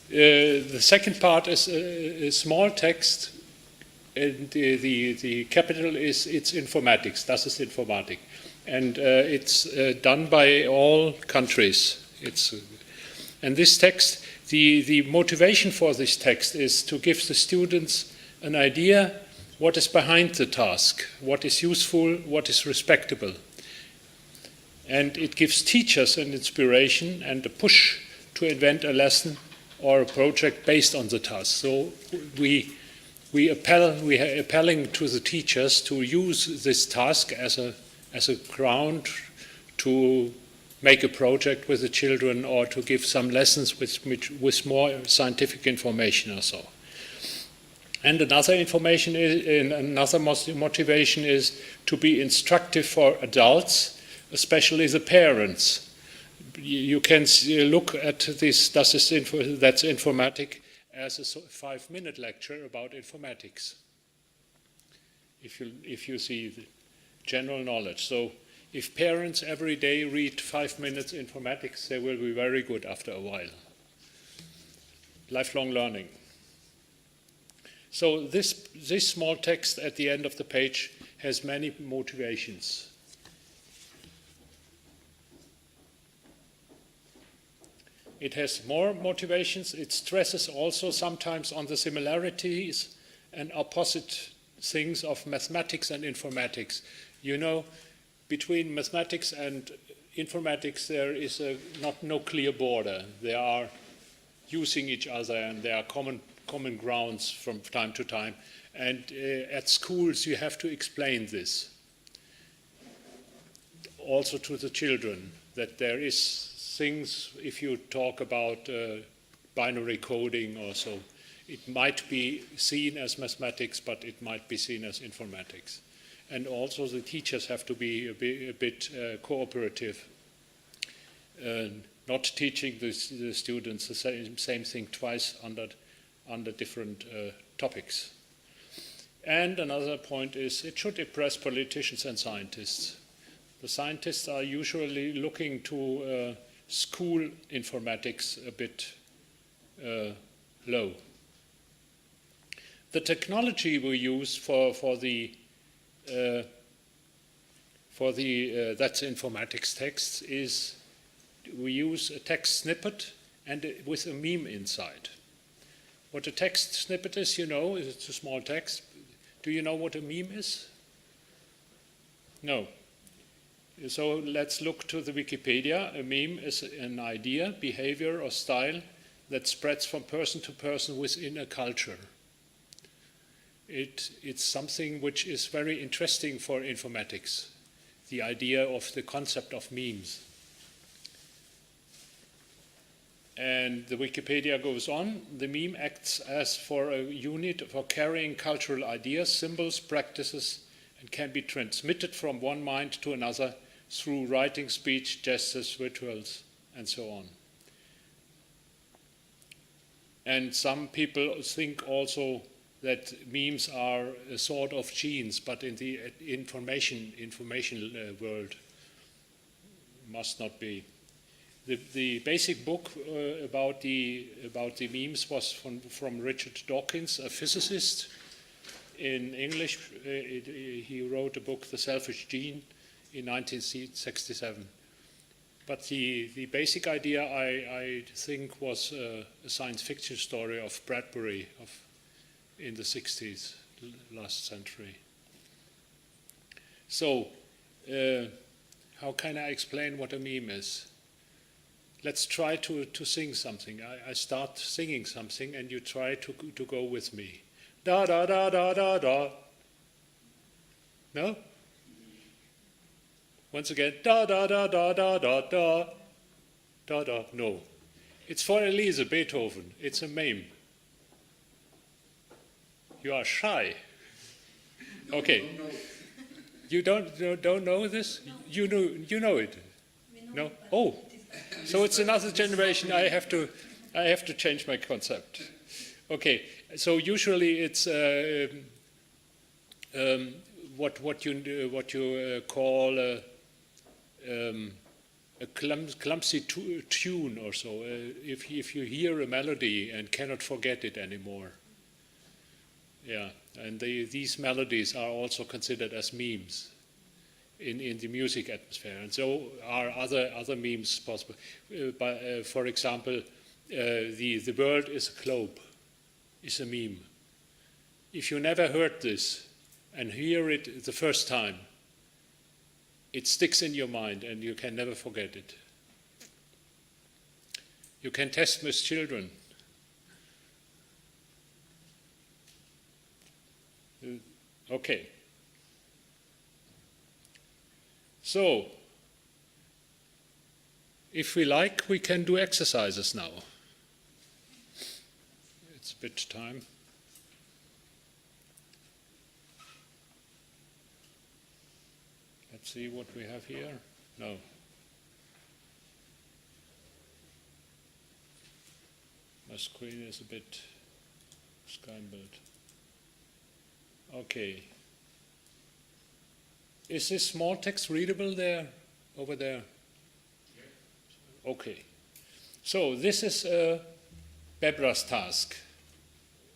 The second part is a small text, and the capital is it's informatics. Das ist Informatik, and it's done by all countries. And this text, the motivation for this text is to give the students an idea what is behind the task, what is useful, what is respectable. And it gives teachers an inspiration and a push to invent a lesson or a project based on the task. So we are appelling to the teachers to use this task as a ground to make a project with the children or to give some lessons with more scientific information or so. And another motivation is to be instructive for adults, especially the parents. You can look at this, that's Informatik, as a 5-minute lecture about informatics, if you see the general knowledge. So if parents every day read 5 minutes informatics, they will be very good after a while. Lifelong learning. So this small text at the end of the page has many motivations. It has more motivations. It stresses also sometimes on the similarities and opposite things of mathematics and informatics. You know, between mathematics and informatics there is no clear border. They are using each other and there are common grounds from time to time. And at schools you have to explain this also to the children, that there is things, if you talk about binary coding or so, it might be seen as mathematics, but it might be seen as informatics. And also the teachers have to be a bit cooperative, not teaching the students the same thing twice under different topics. And another point is it should impress politicians and scientists. The scientists are usually looking to school informatics a bit low. The technology we use for the that's informatics text is we use a text snippet and with a meme inside. What a text snippet is, you know, it's a small text. Do you know what a meme is? No. So let's look to the Wikipedia. A meme is an idea, behavior, or style that spreads from person to person within a culture. It's something which is very interesting for informatics, the idea of the concept of memes. And the Wikipedia goes on, the meme acts as for a unit for carrying cultural ideas, symbols, practices, and can be transmitted from one mind to another through writing, speech, gestures, rituals, and so on. And some people think also that memes are a sort of genes, but in the information world must not be. The basic book about the memes was from Richard Dawkins, a physicist. In English, he wrote a book, The Selfish Gene, in 1967. But the basic idea, I think, was a science fiction story of Bradbury in the 60s, last century. So, how can I explain what a meme is? Let's try to sing something. I start singing something and you try to go with me. Da da da da da da. No? Once again, da da da da da da da. Da da. No. It's for Elise, Beethoven. It's a meme. You are shy. Okay. You don't know this? You know it. No? Oh. So it's another generation. I have to change my concept. Okay. So usually it's what you call clumsy tune or so. If you hear a melody and cannot forget it anymore. Yeah, and these melodies are also considered as memes in the music atmosphere, and so are other memes possible. For example, the world is a globe, is a meme. If you never heard this and hear it the first time, it sticks in your mind and you can never forget it. You can test with children. Okay. So, if we like, we can do exercises now. It's a bit time. Let's see what we have here. No. My screen is a bit scrambled. Okay. Is this small text readable there, over there? Okay. So this is a Bebras task,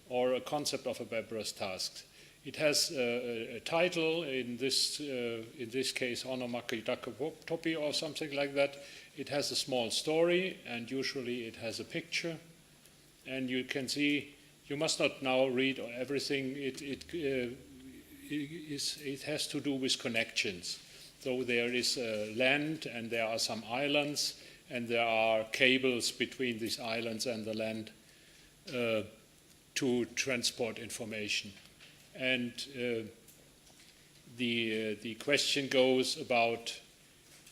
or a concept of a Bebras task. It has a title, in this case, onomatopoeia or something like that. It has a small story, and usually it has a picture. And you can see, you must not now read everything. It has to do with connections. So there is land, and there are some islands, and there are cables between these islands and the land to transport information. And the question goes about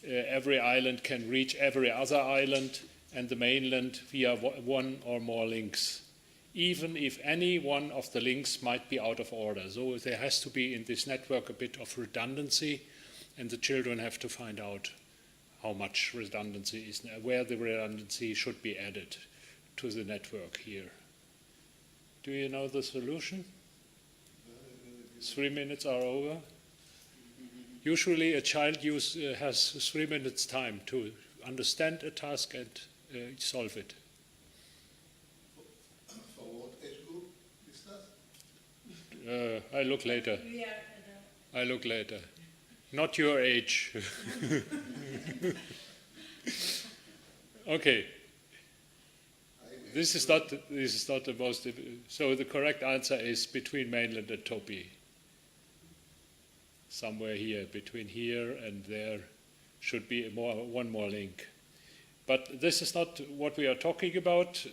every island can reach every other island and the mainland via one or more links, even if any one of the links might be out of order. So there has to be in this network a bit of redundancy, and the children have to find out how much redundancy is, where the redundancy should be added to the network here. Do you know the solution? 3 minutes are over. Usually a child has 3 minutes time to understand a task and solve it. For what age group is that? I look later. I look later. Not your age. Okay. This is not the most. So the correct answer is between mainland and Topi. Somewhere here, between here and there, should be one more link. But this is not what we are talking about.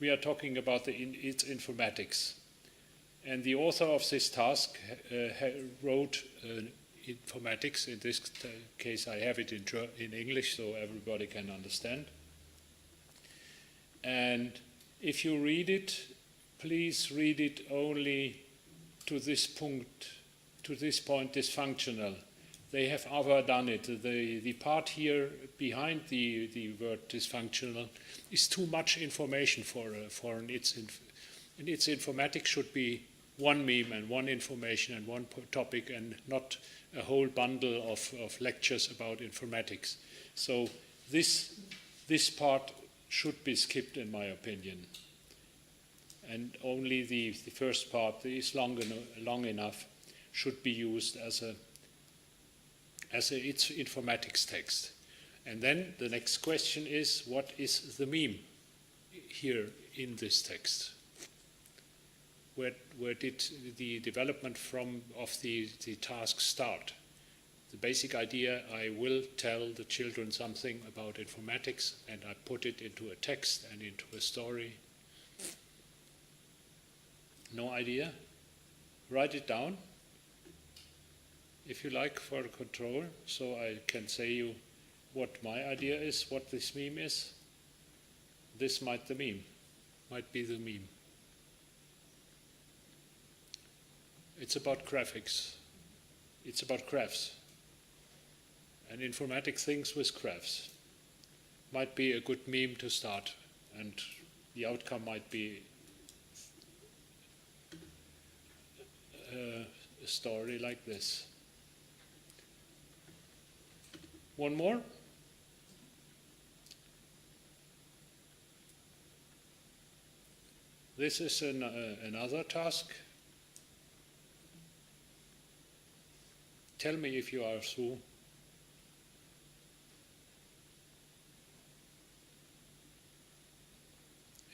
We are talking about its informatics. And the author of this task wrote informatics. In this case, I have it in English so everybody can understand. And if you read it, please read it only to this point, dysfunctional. They have overdone it. The part here behind the word dysfunctional is too much information for its informatics should be one meme and one information and one topic and not a whole bundle of lectures about informatics. So this part should be skipped, in my opinion. And only the first part is long enough should be used as its informatics text. And then the next question is, what is the meme here in this text? Where did the development of the task start? The basic idea, I will tell the children something about informatics and I put it into a text and into a story. No idea? Write it down, if you like, for control, so I can say you what my idea is, what this meme is. This might be the meme. It's about graphics. It's about graphs. And informatics things with graphs. Might be a good meme to start, and the outcome might be a story like this. One more? This is another task. Tell me if you are through.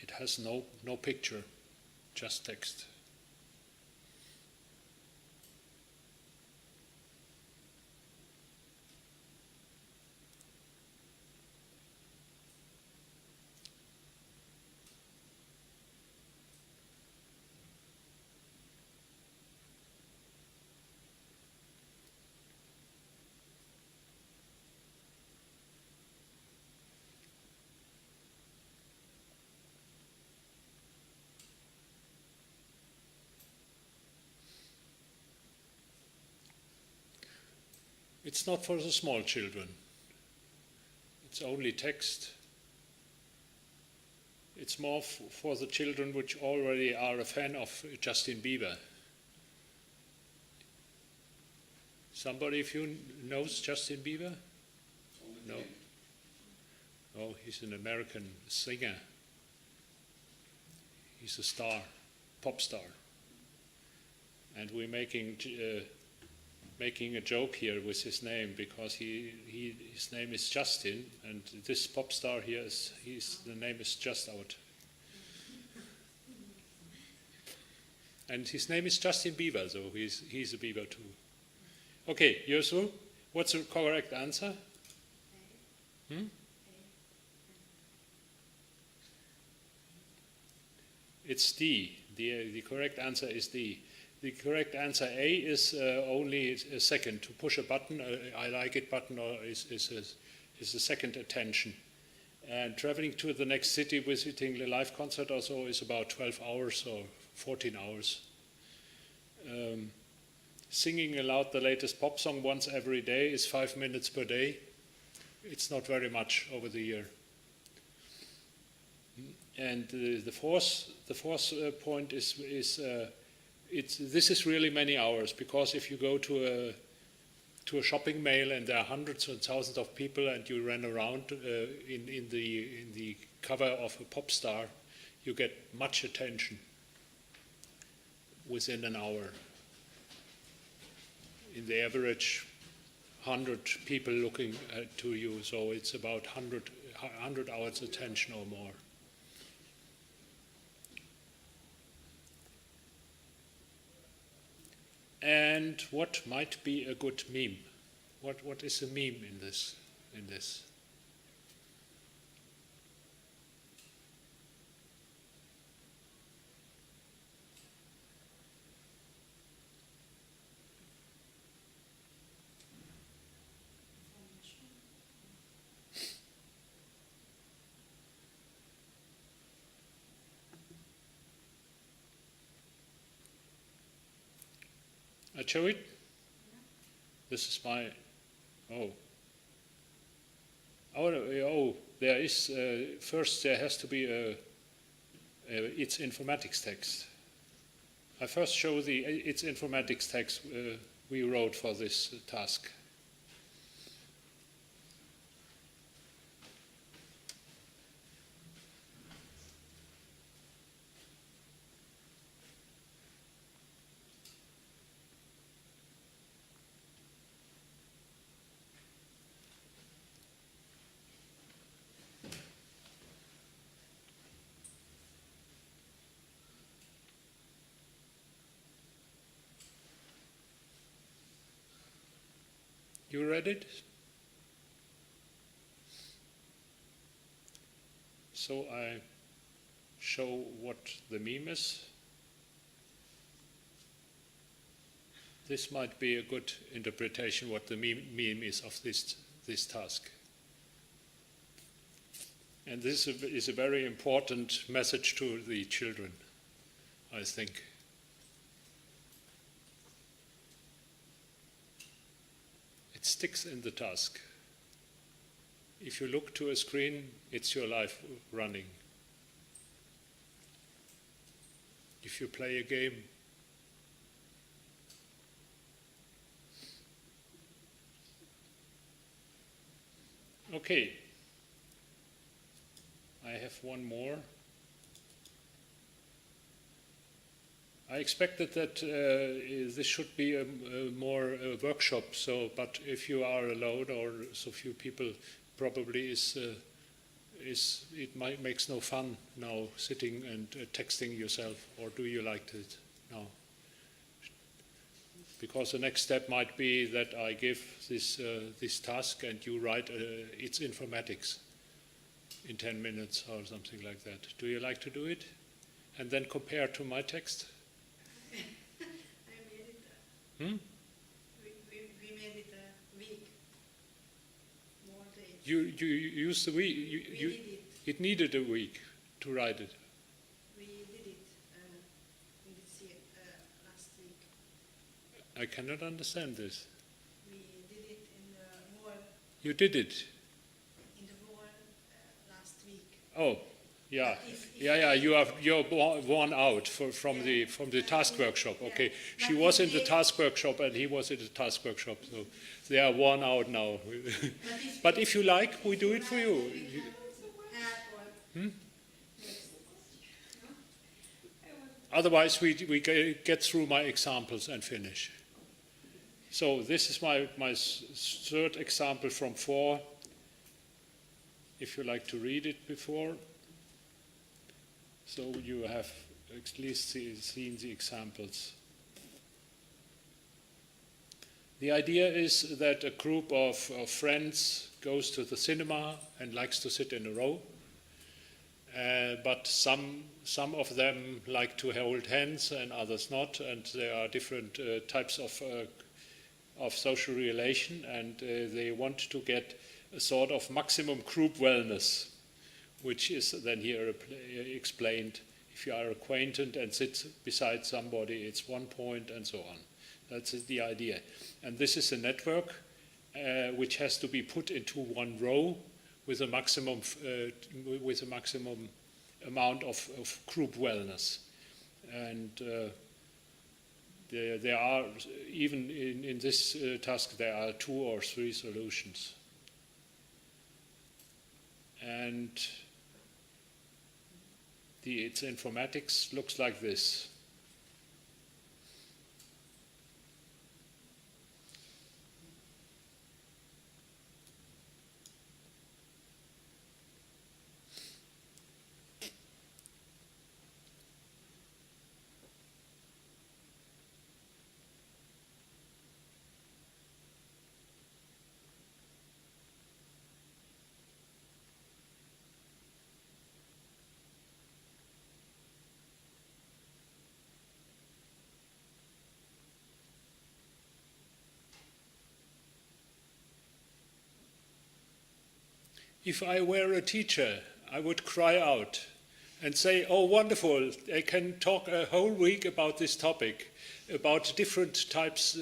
It has no picture, just text. It's not for the small children. It's only text. It's more for the children which already are a fan of Justin Bieber. Somebody of you knows Justin Bieber? No? Oh, he's an American singer. He's a star, pop star. And we're making a joke here with his name because his name is Justin, and this pop star here the name is just out. And his name is Justin Bieber, so he's a Bieber too. Okay, you're through? What's the correct answer? It's D. The correct answer is D. The correct answer A is only a second. To push a button, I like it button, or is a second attention. And traveling to the next city, visiting the live concert or so is about 12 hours or 14 hours. Singing aloud the latest pop song once every day is 5 minutes per day. It's not very much over the year. And the fourth point is this is really many hours, because if you go to a shopping mall and there are hundreds and thousands of people and you run around in the cover of a pop star, you get much attention within an hour. In the average, 100 people looking to you, so it's about 100 hours attention or more. And what might be a good meme? What is a meme in this? I show it? This is my, there is, first there has to be its informatics text. I first show its informatics text we wrote for this task. You read it? So I show what the meme is. This might be a good interpretation what the meme is of this task. And this is a very important message to the children, I think. It sticks in the task. If you look to a screen, it's your life running. If you play a game, okay. I have one more. I expected that this should be a more workshop. So, but if you are alone or so few people, probably makes no fun now sitting and texting yourself. Or do you like it now? Because the next step might be that I give this task and you write it's informatics in 10 minutes or something like that. Do you like to do it? And then compare to my text? I made it. Hmm? We made it a week. More days. You used the week. We did it. It needed a week to write it. We did it in this year, last week. I cannot understand this. We did it in the wall. You did it. In the wall last week. Oh, yeah, If yeah. You're worn out from the task workshop. Okay, she was in the task workshop and he was in the task workshop, so they are worn out now. But if you like, we do it for you. Otherwise, we get through my examples and finish. So this is my third example from 4. If you like to read it before. So you have at least seen the examples. The idea is that a group of friends goes to the cinema and likes to sit in a row. But some of them like to hold hands and others not, and there are different types of social relation, and they want to get a sort of maximum group wellness, which is then here explained. If you are acquainted and sit beside somebody, it's 1 point, and so on. That's the idea. And this is a network which has to be put into one row with a maximum amount of group wellness. And there are, even in this task, there are 2 or 3 solutions. And its informatics looks like this. If I were a teacher, I would cry out and say, oh, wonderful, I can talk a whole week about this topic, about different types,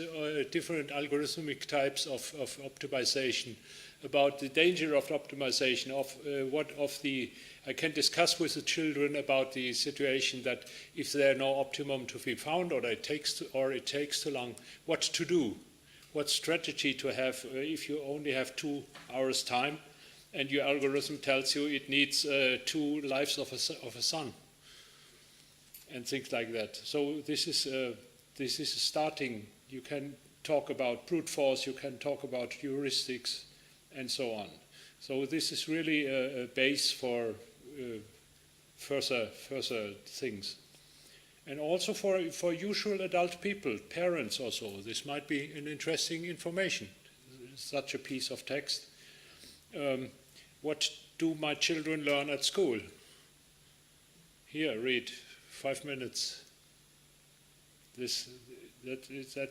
different algorithmic types of optimization, about the danger of optimization, I can discuss with the children about the situation that if there are no optimum to be found, or it takes too long, what to do, what strategy to have if you only have 2 hours time, and your algorithm tells you it needs 2 lives of a sun, and things like that. So this is a starting. You can talk about brute force, you can talk about heuristics, and so on. So this is really a base for further things. And also for usual adult people, parents also, this might be an interesting information, such a piece of text. What do my children learn at school? Here, read, 5 minutes. That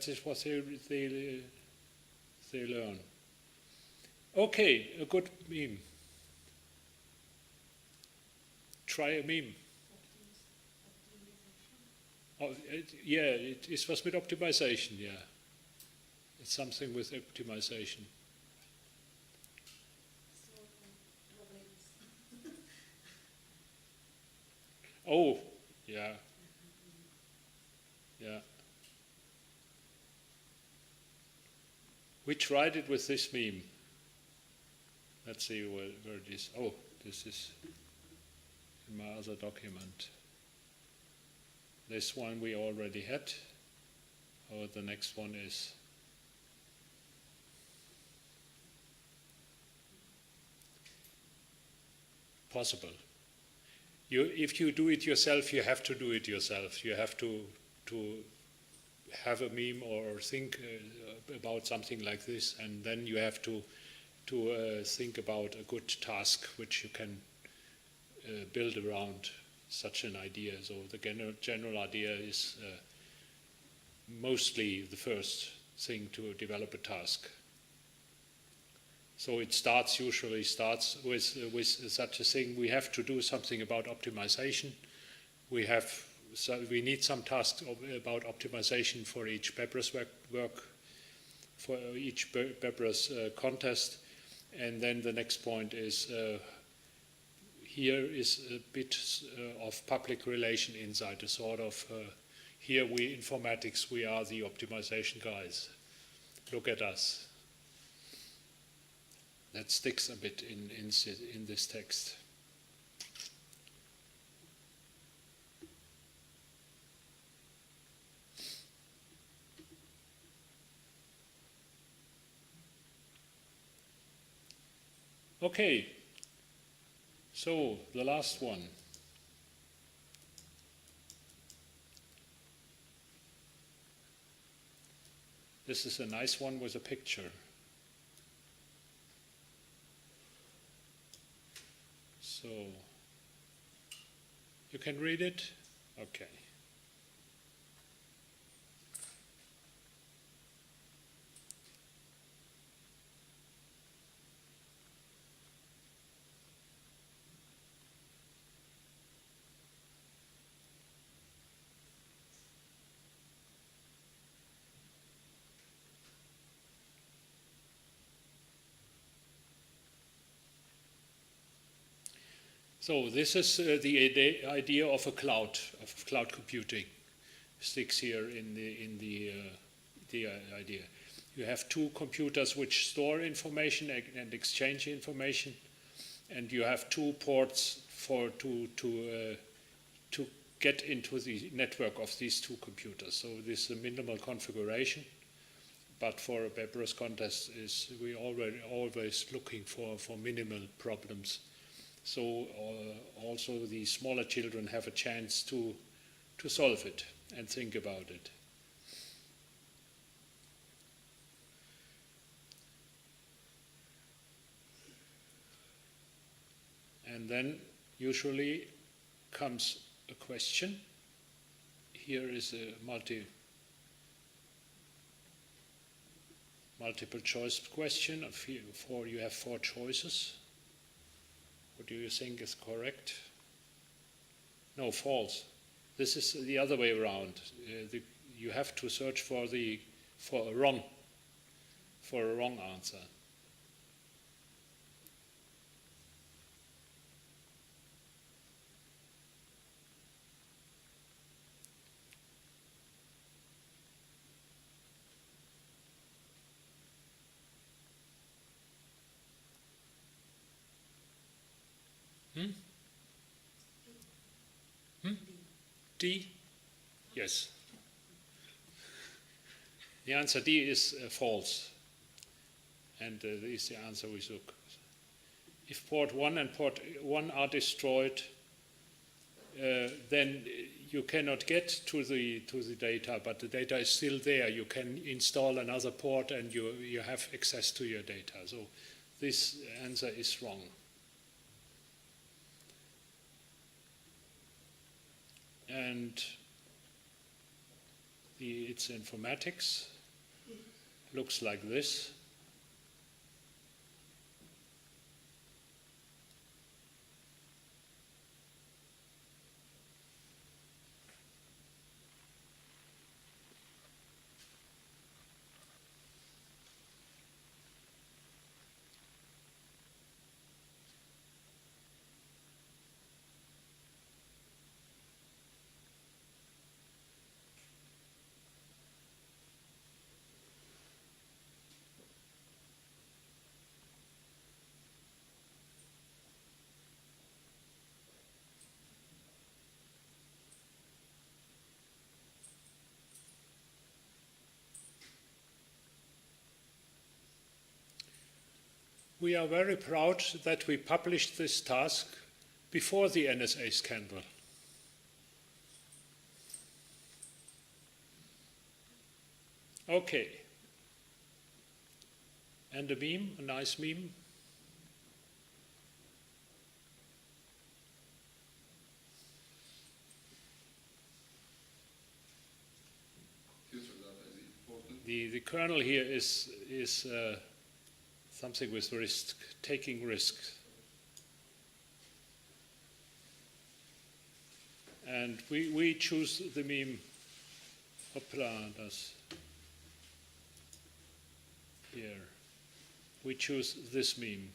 is what they learn. Okay, a good meme. Try a meme. Oh, it was with optimization, yeah. It's something with optimization. Oh, yeah. Yeah. We tried it with this meme. Let's see where it is. Oh, this is in my other document. This one we already had. The next one is possible. If you do it yourself, you have to do it yourself. You have to have a meme or think about something like this, and then you have to think about a good task which you can build around such an idea. So the general idea is mostly the first thing to develop a task. So it usually starts with such a thing. We have to do something about optimization. We need some tasks about optimization for each Bebras work, for each Bebras contest. And then the next point is, here is a bit of public relation inside, a sort of, here we informatics, we are the optimization guys. Look at us. That sticks a bit in this text. Okay, so the last one. This is a nice one with a picture. So, you can read it? Okay. So this is the idea of a cloud, of cloud computing, sticks here in the idea. You have two computers which store information and exchange information, and you have two ports to get into the network of these two computers. So this is a minimal configuration, but for a Bebras contest we always looking for minimal problems. So also the smaller children have a chance to solve it and think about it. And then usually comes a question. Here is a multiple choice question. You have 4 choices. What do you think is correct? No, false. This is the other way around. You have to search for a wrong answer. D? Yes. The answer D is false. And this is the answer we took. If port 1 and port 1 are destroyed, then you cannot get to the data, but the data is still there. You can install another port and you have access to your data. So this answer is wrong. And it's informatics. Looks like this. we are very proud that we published this task before the NSA scandal. Okay. And a meme, a nice meme. The kernel here is something with risk, taking risks. And we choose the meme. Hoppla, das here. We choose this meme.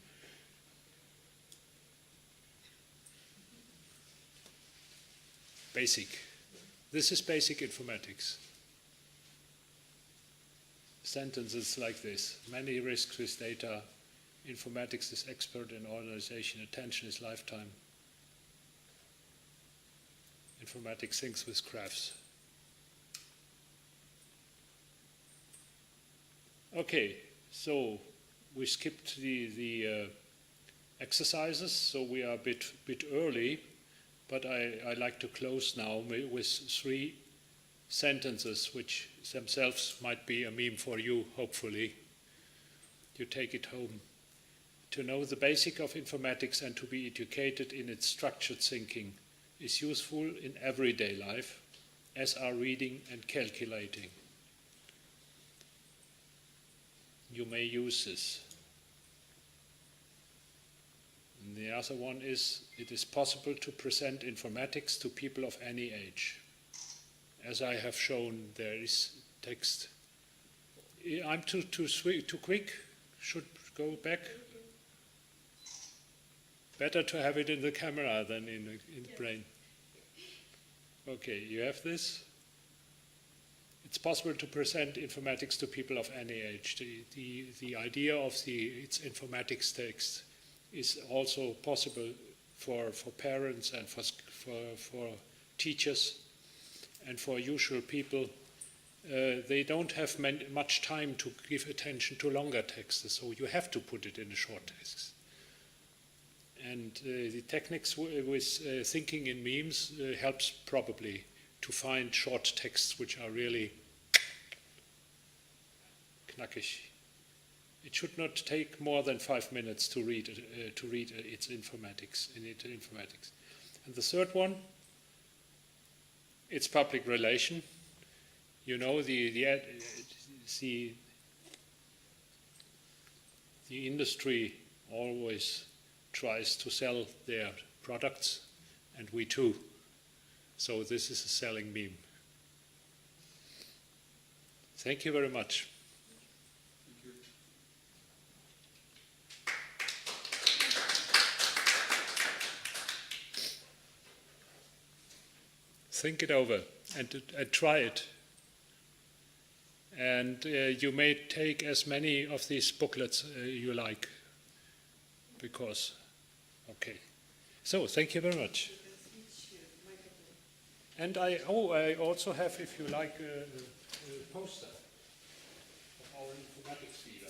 Basic. This is basic informatics. Sentences like this: many risks with data, informatics is expert in organization, attention is lifetime. Informatics thinks with graphs. Okay, so we skipped the exercises, so we are a bit early, but I like to close now with 3 sentences which themselves might be a meme for you, hopefully. You take it home. To know the basic of informatics and to be educated in its structured thinking is useful in everyday life, as are reading and calculating. You may use this. And the other one is, it is possible to present informatics to people of any age. As I have shown, there is text. I'm too quick. Should go back. Better to have it in the camera than in the brain. Okay, you have this. It's possible to present informatics to people of any age. The idea of its informatics text is also possible for parents and for teachers and for usual people. They don't have much time to give attention to longer texts, so you have to put it in a short text. And the techniques with thinking in memes helps probably to find short texts which are really knackig. It should not take more than 5 minutes to read its informatics. And the third one, it's public relation. You know, the industry always tries to sell their products, and we too. So this is a selling meme. Thank you very much. Think it over and try it. And you may take as many of these booklets you like, because, okay. So, thank you very much. And I also have, if you like, a poster of our informatics field.